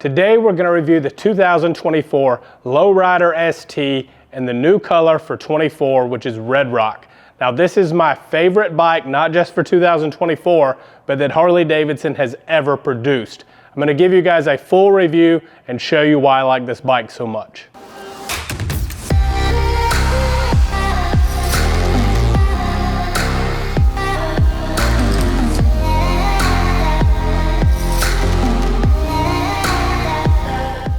Today we're going to review the 2024 Lowrider ST in the new color for 24, which is Red Rock. Now this is my favorite bike, not just for 2024, but that Harley Davidson has ever produced. I'm going to give you guys a full review and show you why I like this bike so much.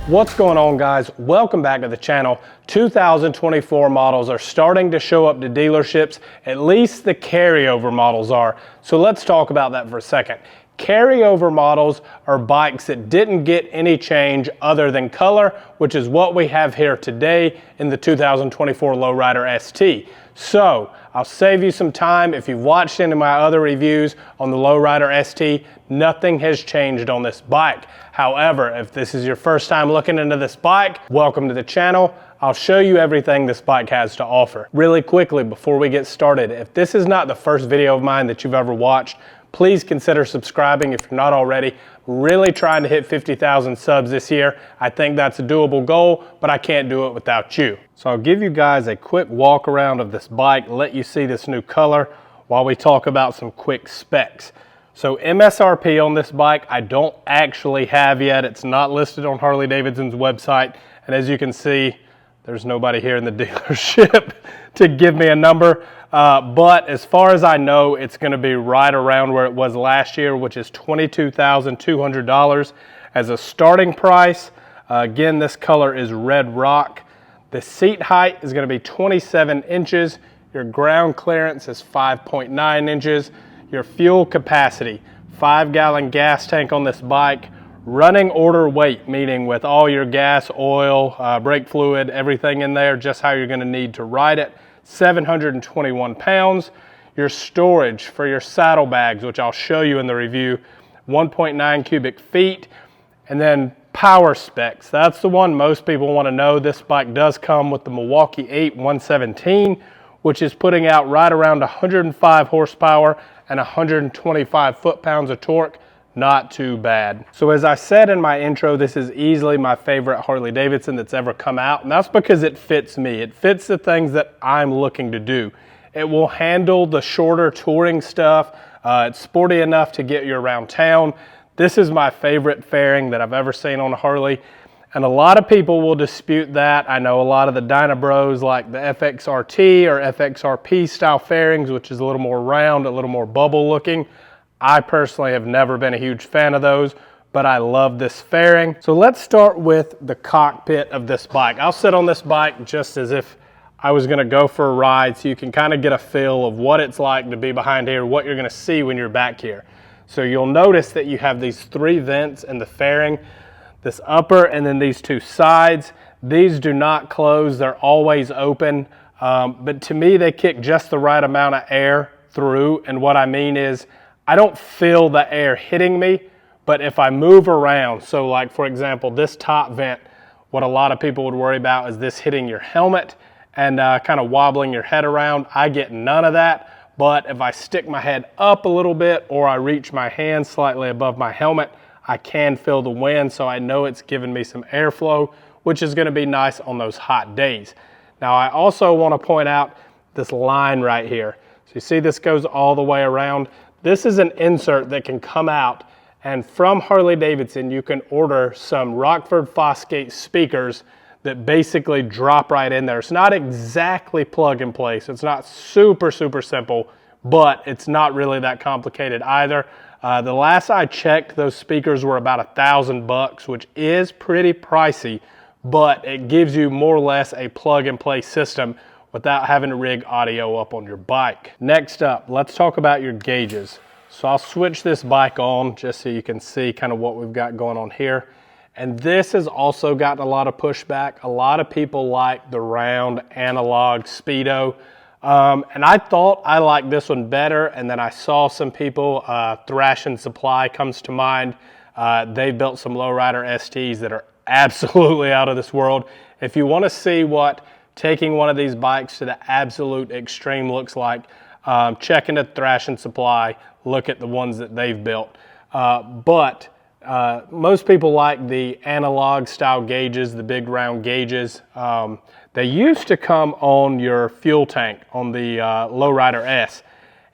What's going on, guys? Welcome back to the channel. 2024 models are starting to show up to dealerships. At least the carryover models are. So let's talk about that for a second. Carryover models are bikes that didn't get any change other than color, which is what we have here today in the 2024 Lowrider ST. So I'll save you some time. If you've watched any of my other reviews on the Lowrider ST, nothing has changed on this bike. However, if this is your first time looking into this bike, welcome to the channel. I'll show you everything this bike has to offer. Really quickly, before we get started, if this is not the first video of mine that you've ever watched, please consider subscribing if you're not already. Really trying to hit 50,000 subs this year. I think that's a doable goal, but I can't do it without you. So I'll give you guys a quick walk around of this bike, let you see this new color while we talk about some quick specs. So MSRP on this bike, I don't actually have yet. It's not listed on Harley Davidson's website. And as you can see, there's nobody here in the dealership to give me a number. But as far as I know, it's going to be right around where it was last year, which is $22,200 as a starting price. Again, this color is Red Rock. The seat height is going to be 27 inches. Your ground clearance is 5.9 inches. Your fuel capacity, 5-gallon gas tank on this bike. Running order weight, meaning with all your gas, oil, brake fluid, everything in there, just how you're going to need to ride it, 721 pounds. Your storage for your saddlebags, which I'll show you in the review, 1.9 cubic feet. And then power specs, that's the one most people want to know. This bike does come with the Milwaukee 8 117, which is putting out right around 105 horsepower and 125 foot-pounds of torque. Not too bad. So as I said in my intro, this is easily my favorite Harley Davidson that's ever come out, and that's because it fits me. It fits the things that I'm looking to do. It will handle the shorter touring stuff. It's sporty enough to get you around town. This is my favorite fairing that I've ever seen on a Harley, and a lot of people will dispute that. I know a lot of the Dyna Bros like the FXRT or FXRP style fairings, which is a little more round, a little more bubble looking. I personally have never been a huge fan of those, but I love this fairing. So let's start with the cockpit of this bike. I'll sit on this bike just as if I was gonna go for a ride, so you can kind of get a feel of what it's like to be behind here, what you're gonna see when you're back here. So you'll notice that you have these 3 vents in the fairing, this upper and then these 2 sides. These do not close, they're always open, but to me they kick just the right amount of air through, and what I mean is I don't feel the air hitting me, but if I move around, so like for example, this top vent, what a lot of people would worry about is this hitting your helmet and kind of wobbling your head around. I get none of that, but if I stick my head up a little bit or I reach my hand slightly above my helmet, I can feel the wind, so I know it's giving me some airflow, which is gonna be nice on those hot days. Now I also wanna point out this line right here. So you see this goes all the way around. This is an insert that can come out, and from Harley Davidson you can order some Rockford Fosgate speakers that basically drop right in there. It's not exactly plug and play, so it's not super simple, but it's not really that complicated either. The last I checked, those speakers were about $1,000, which is pretty pricey, but it gives you more or less a plug and play system without having to rig audio up on your bike. Next up, let's talk about your gauges. So I'll switch this bike on just so you can see kind of what we've got going on here. And this has also gotten a lot of pushback. A lot of people like the round analog Speedo. And I thought I liked this one better, and then I saw some people, Thrash and Supply comes to mind. They built some Lowrider STs that are absolutely out of this world. If you want to see what taking one of these bikes to the absolute extreme looks like, check into Thrash and Supply, look at the ones that they've built. But Most people like the analog style gauges, the big round gauges. They used to come on your fuel tank on the Lowrider S,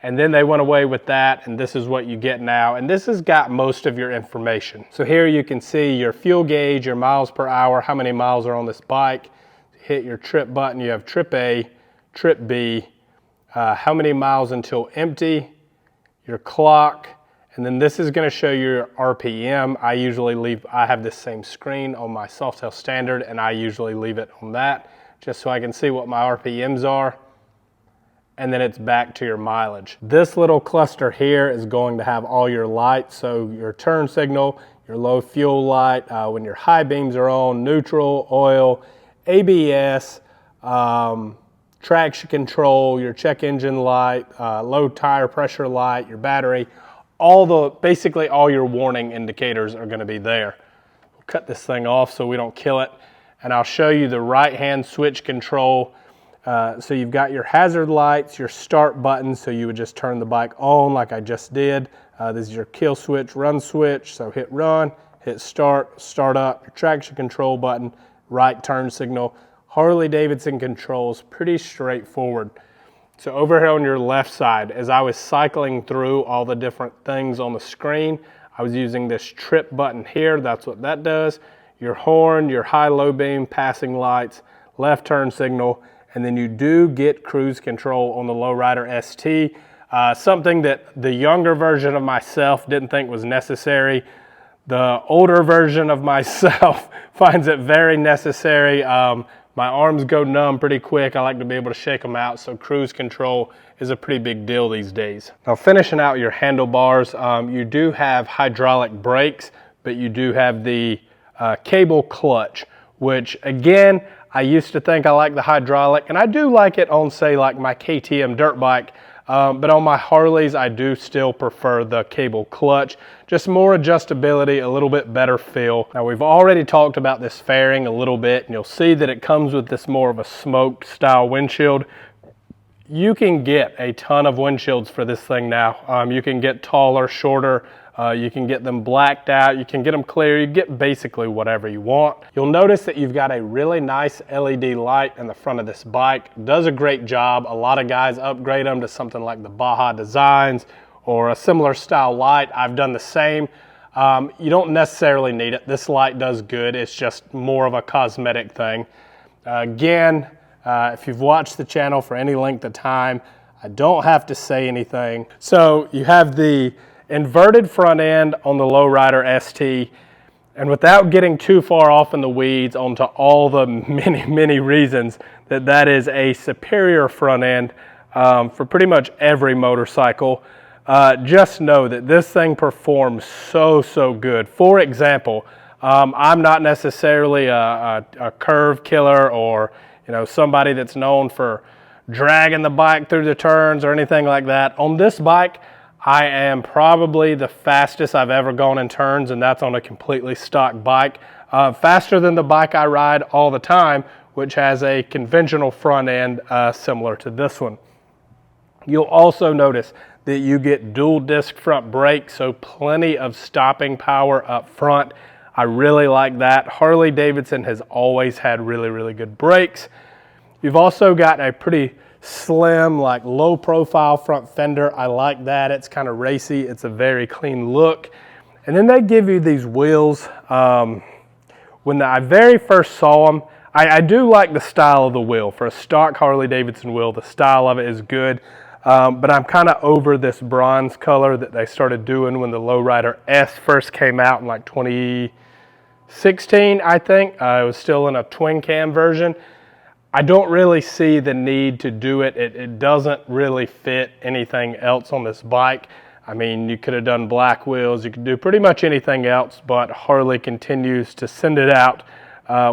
and then they went away with that, and this is what you get now, and this has got most of your information. So here you can see your fuel gauge, your miles per hour, how many miles are on this bike. Hit your trip button, you have trip A, trip B, how many miles until empty, your clock, and then this is going to show you your RPM. I have this same screen on my Softails standard, and I usually leave it on that just so I can see what my RPMs are. And then it's back to your mileage. This little cluster here is going to have all your lights, so your turn signal, your low fuel light, when your high beams are on, neutral, oil, ABS, traction control, your check engine light, low tire pressure light, your battery, basically all your warning indicators are going to be there. We'll cut this thing off so we don't kill it, and I'll show you the right hand switch control. So you've got your hazard lights, your start button, so you would just turn the bike on like I just did. This is your kill switch, run switch, so hit run, hit start, start up, your traction control button, right turn signal. Harley Davidson controls pretty straightforward. So over here on your left side, as I was cycling through all the different things on the screen, I was using this trip button here. That's what that does. Your horn, your high-low beam, passing lights, left turn signal, and then you do get cruise control on the Lowrider ST, something that the younger version of myself didn't think was necessary. The older version of myself finds it very necessary. My arms go numb pretty quick. I like to be able to shake them out, so cruise control is a pretty big deal these days. Now, finishing out your handlebars, you do have hydraulic brakes, but you do have the cable clutch, which again, I used to think I liked the hydraulic, and I do like it on, say, like my KTM dirt bike, but on my Harleys, I do still prefer the cable clutch. Just more adjustability, a little bit better feel. Now, we've already talked about this fairing a little bit, and you'll see that it comes with this more of a smoked style windshield. You can get a ton of windshields for this thing now. You can get taller, shorter, you can get them blacked out, you can get them clear, you get basically whatever you want. You'll notice that you've got a really nice LED light in the front of this bike. It does a great job. A lot of guys upgrade them to something like the Baja Designs or a similar style light. I've done the same. You don't necessarily need it. This light does good. It's just more of a cosmetic thing. Again, if you've watched the channel for any length of time, I don't have to say anything. So you have the inverted front end on the Lowrider ST, and without getting too far off in the weeds onto all the many reasons that is a superior front end for pretty much every motorcycle, just know that this thing performs so good. For example, I'm not necessarily a curve killer or somebody that's known for dragging the bike through the turns or anything like that. On this bike, I am probably the fastest I've ever gone in turns, and that's on a completely stock bike. Faster than the bike I ride all the time, which has a conventional front end similar to this one. You'll also notice that you get dual disc front brakes, so plenty of stopping power up front. I really like that. Harley Davidson has always had really good brakes. You've also got a pretty slim, like low profile front fender. I like that. It's kind of racy. It's a very clean look. And then they give you these wheels. When I very first saw them, I do like the style of the wheel. For a stock Harley Davidson wheel, the style of it is good. But I'm kind of over this bronze color that they started doing when the Lowrider S first came out in like 2016, I think. It was still in a twin cam version. I don't really see the need to do it. It doesn't really fit anything else on this bike. I mean, you could have done black wheels, you could do pretty much anything else, but Harley continues to send it out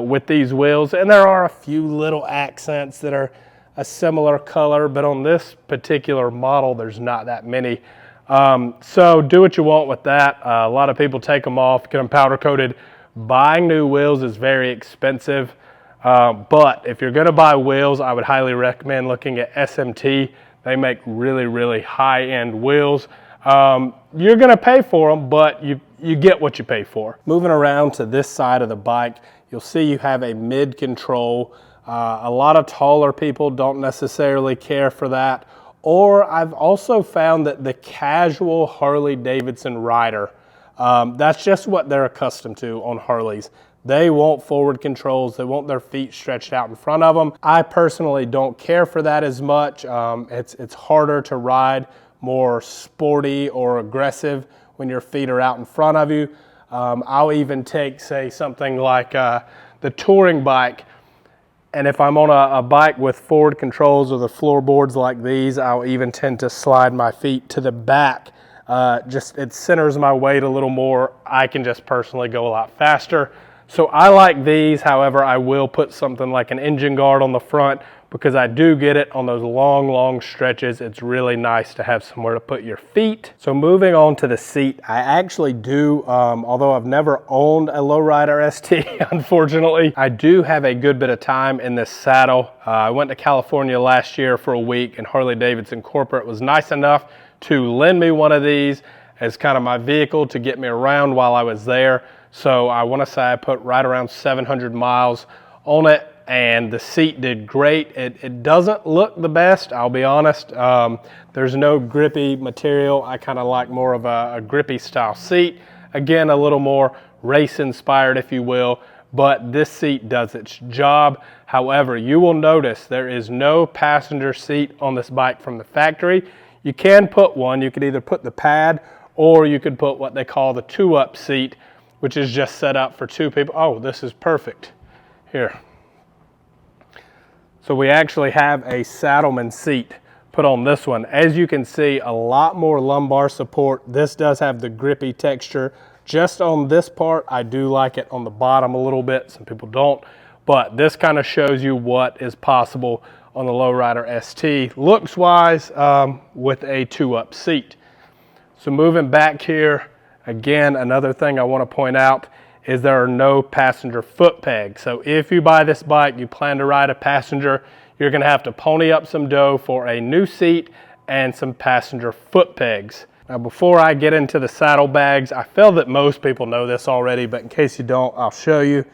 with these wheels. And there are a few little accents that are a similar color, but on this particular model, there's not that many. So do what you want with that. A lot of people take them off, get them powder coated. Buying new wheels is very expensive. But if you're going to buy wheels, I would highly recommend looking at SMT. They make really high-end wheels. You're gonna pay for them, but you get what you pay for. Moving around to this side of the bike, you'll see you have a mid control. A lot of taller people don't necessarily care for that. Or I've also found that the casual Harley Davidson rider, that's just what they're accustomed to on Harleys. They want forward controls. They want their feet stretched out in front of them. I personally don't care for that as much. It's harder to ride more sporty or aggressive when your feet are out in front of you. I'll even take, say, something like the touring bike, and if I'm on a bike with forward controls or the floorboards like these, I'll even tend to slide my feet to the back. It centers my weight a little more. I can just personally go a lot faster. So I like these. However, I will put something like an engine guard on the front because I do get it on those long stretches. It's really nice to have somewhere to put your feet. So moving on to the seat, I actually do, although I've never owned a Lowrider ST, unfortunately, I do have a good bit of time in this saddle. I went to California last year for a week, and Harley Davidson Corporate was nice enough to lend me one of these as kind of my vehicle to get me around while I was there. So I want to say I put right around 700 miles on it, and the seat did great. It doesn't look the best, I'll be honest. There's no grippy material. I kind of like more of a grippy style seat. Again, a little more race inspired, if you will, but this seat does its job. However, you will notice there is no passenger seat on this bike from the factory. You can put one. You could either put the pad or you could put what they call the two-up seat, which is just set up for two people. Oh, this is perfect. Here. So we actually have a saddleman seat put on this one. As you can see, a lot more lumbar support. This does have the grippy texture. Just on this part, I do like it on the bottom a little bit. Some people don't, but this kind of shows you what is possible on the Lowrider ST, looks-wise, with a two-up seat. So moving back here, again, another thing I want to point out is there are no passenger foot pegs. So if you buy this bike, you plan to ride a passenger, you're going to have to pony up some dough for a new seat and some passenger foot pegs. Now, before I get into the saddlebags, I feel that most people know this already, but in case you don't, I'll show you.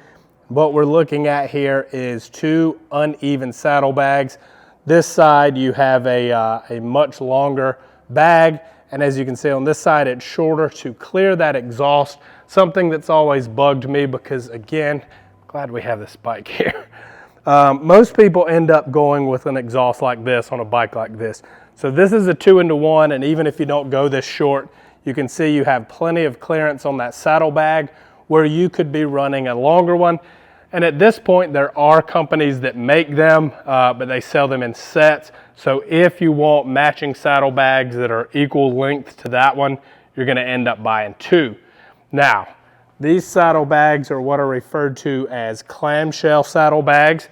What we're looking at here is two uneven saddlebags. This side, you have a much longer bag, and as you can see on this side, it's shorter to clear that exhaust, something that's always bugged me because, again, glad we have this bike here. Most people end up going with an exhaust like this on a bike like this. So this is a 2-into-1, and even if you don't go this short, you can see you have plenty of clearance on that saddlebag where you could be running a longer one. And at this point, there are companies that make them, but they sell them in sets. So if you want matching saddlebags that are equal length to that one, you're gonna end up buying two. Now, these saddlebags are what are referred to as clamshell saddlebags.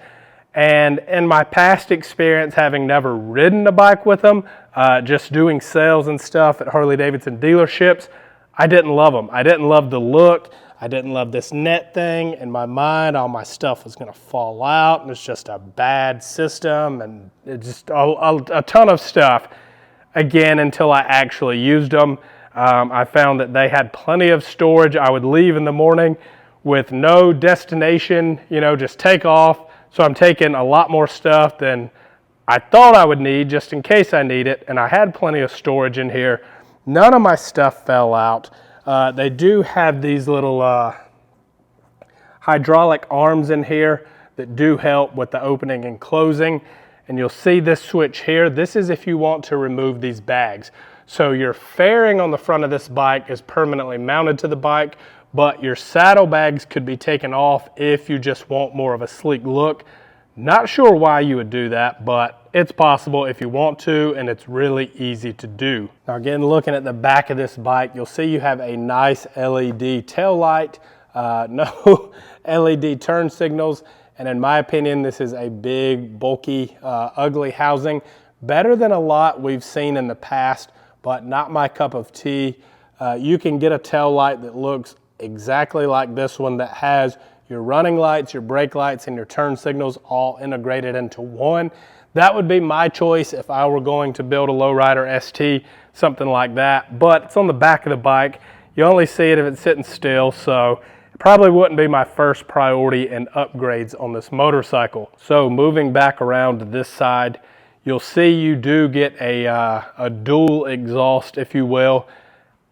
And in my past experience, having never ridden a bike with them, just doing sales and stuff at Harley Davidson dealerships, I didn't love them. I didn't love the look. I didn't love this net thing. In my mind, all my stuff was gonna fall out, and it's just a bad system, and it's just a ton of stuff. Again, until I actually used them, I found that they had plenty of storage. I would leave in the morning with no destination, just take off. So I'm taking a lot more stuff than I thought I would need just in case I need it, and I had plenty of storage in here. None of my stuff fell out. They do have these little hydraulic arms in here that do help with the opening and closing. And you'll see this switch here. This is if you want to remove these bags. So your fairing on the front of this bike is permanently mounted to the bike, but your saddlebags could be taken off if you just want more of a sleek look. Not sure why you would do that, but it's possible if you want to, and it's really easy to do. Now again, looking at the back of this bike, you'll see you have a nice LED tail light, no LED turn signals, and in my opinion, this is a big, bulky, ugly housing. Better than a lot we've seen in the past, but not my cup of tea. You can get a tail light that looks exactly like this one that has your running lights, your brake lights, and your turn signals all integrated into one. that would be my choice if I were going to build a Lowrider ST, something like that. But it's on the back of the bike. You only see it if it's sitting still, so it probably wouldn't be my first priority in upgrades on this motorcycle. So moving back around to this side, you'll see you do get a dual exhaust, if you will.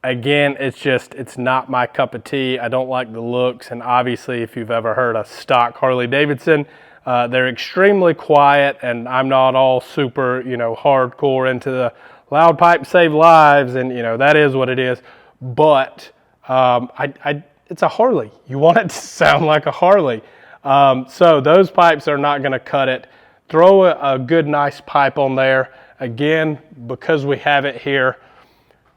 Again, it's not my cup of tea. I don't like the looks, and obviously if you've ever heard a stock Harley Davidson, they're extremely quiet, and I'm not all super, hardcore into the loud pipe save lives, and that is what it is. But it's a Harley. You want it to sound like a Harley. So those pipes are not gonna cut it. Throw a good, nice pipe on there. Again, because we have it here,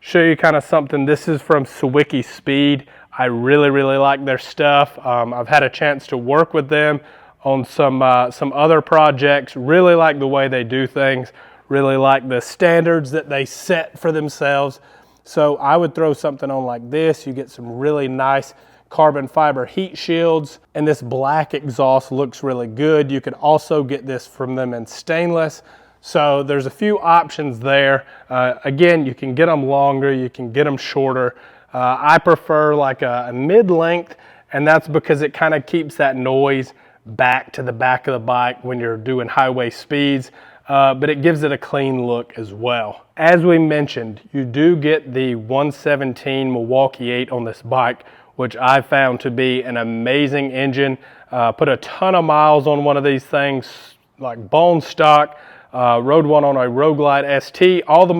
show you kind of something. This is from Sawicki Speed. I really, really like their stuff. I've had a chance to work with them on some other projects. Really like the way they do things. Really like the standards that they set for themselves. So I would throw something on like this. You get some really nice carbon fiber heat shields, and this black exhaust looks really good. You could also get this from them in stainless. So there's a few options there. Again, you can get them longer, you can get them shorter. I prefer like a mid-length, and that's because it kind of keeps that noise back to the back of the bike when you're doing highway speeds, but it gives it a clean look as well. As we mentioned, you do get the 117 Milwaukee 8 on this bike, which I found to be an amazing engine. Put a ton of miles on one of these things, like bone stock. Rode one on a Road Glide ST all the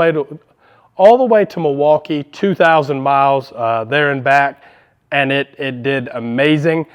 way to Milwaukee, 2,000 miles there and back, and it did amazing.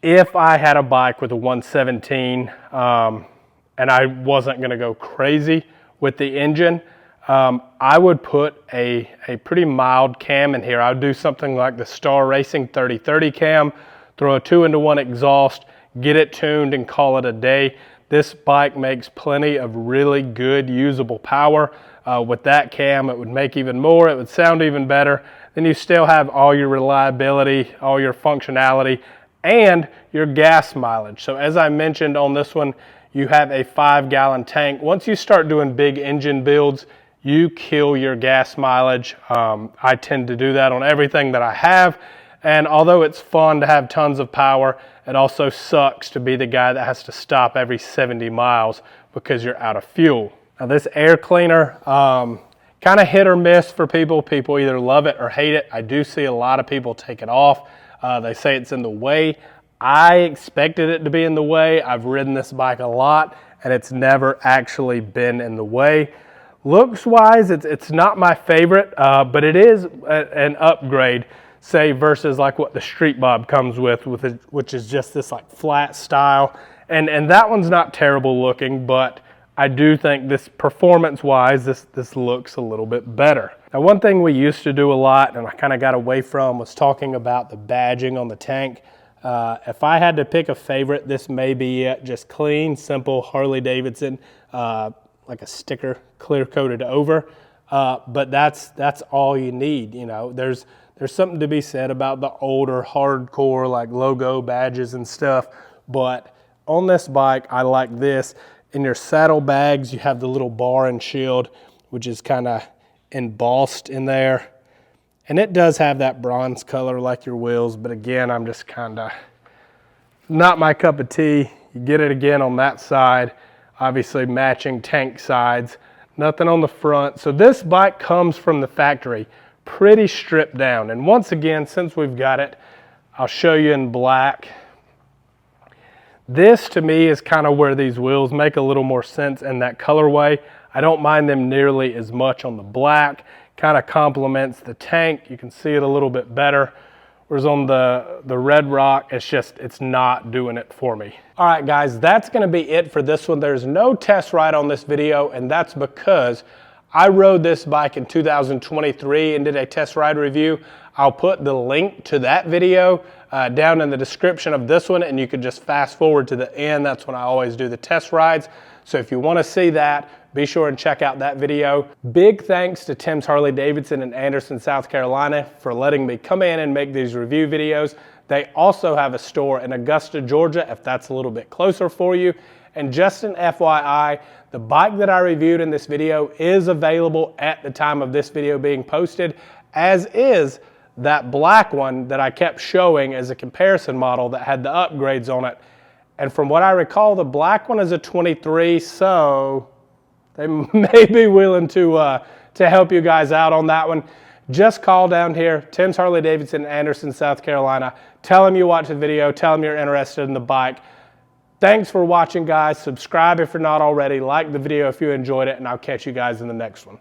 If I had a bike with a 117 and I wasn't going to go crazy with the engine, I would put a pretty mild cam in here. I would do something like the Star Racing 3030 cam, throw a 2-into-1 exhaust, get it tuned, and call it a day. This bike makes plenty of really good usable power. With that cam, it would make even more. It would sound even better. Then you still have all your reliability, all your functionality, and your gas mileage. So as I mentioned on this one, you have a 5-gallon tank. Once you start doing big engine builds, you kill your gas mileage. I tend to do that on everything that I have. And although it's fun to have tons of power, it also sucks to be the guy that has to stop every 70 miles because you're out of fuel. Now this air cleaner, kind of hit or miss for people. People either love it or hate it. I do see a lot of people take it off. They say it's in the way. I expected it to be in the way. I've ridden this bike a lot, and it's never actually been in the way. Looks wise, it's not my favorite, but it is an upgrade, say, versus like what the Street Bob comes with it, which is just this like flat style. And that one's not terrible looking, but I do think this performance-wise, this looks a little bit better. Now, one thing we used to do a lot, and I kind of got away from, was talking about the badging on the tank. If I had to pick a favorite, this may be it. Just clean, simple Harley Davidson, like a sticker clear-coated over. But that's all you need. There's something to be said about the older hardcore like logo badges and stuff. But on this bike, I like this. In your saddle bags, you have the little bar and shield, which is kind of embossed in there. And it does have that bronze color like your wheels, but again, I'm just kind of not my cup of tea. You get it again on that side, obviously matching tank sides, nothing on the front. So this bike comes from the factory pretty stripped down. And once again, since we've got it, I'll show you in black. This to me is kind of where these wheels make a little more sense in that colorway. I don't mind them nearly as much on the black. Kind of complements the tank. You can see it a little bit better. Whereas on the Red Rock, it's not doing it for me. All right, guys, that's gonna be it for this one. There's no test ride on this video, and that's because I rode this bike in 2023 and did a test ride review. I'll put the link to that video down in the description of this one, and you can just fast forward to the end. That's when I always do the test rides. So if you want to see that, be sure and check out that video. Big thanks to Tim's Harley Davidson in Anderson, South Carolina for letting me come in and make these review videos. They also have a store in Augusta, Georgia, if that's a little bit closer for you. And just an FYI, the bike that I reviewed in this video is available at the time of this video being posted, as is that black one that I kept showing as a comparison model that had the upgrades on it. And from what I recall, the black one is a 23, so they may be willing to help you guys out on that one. Just call down here, Tim's Harley Davidson, Anderson, South Carolina. Tell them you watched the video, tell them you're interested in the bike. Thanks for watching, guys. Subscribe if you're not already, like the video if you enjoyed it, and I'll catch you guys in the next one.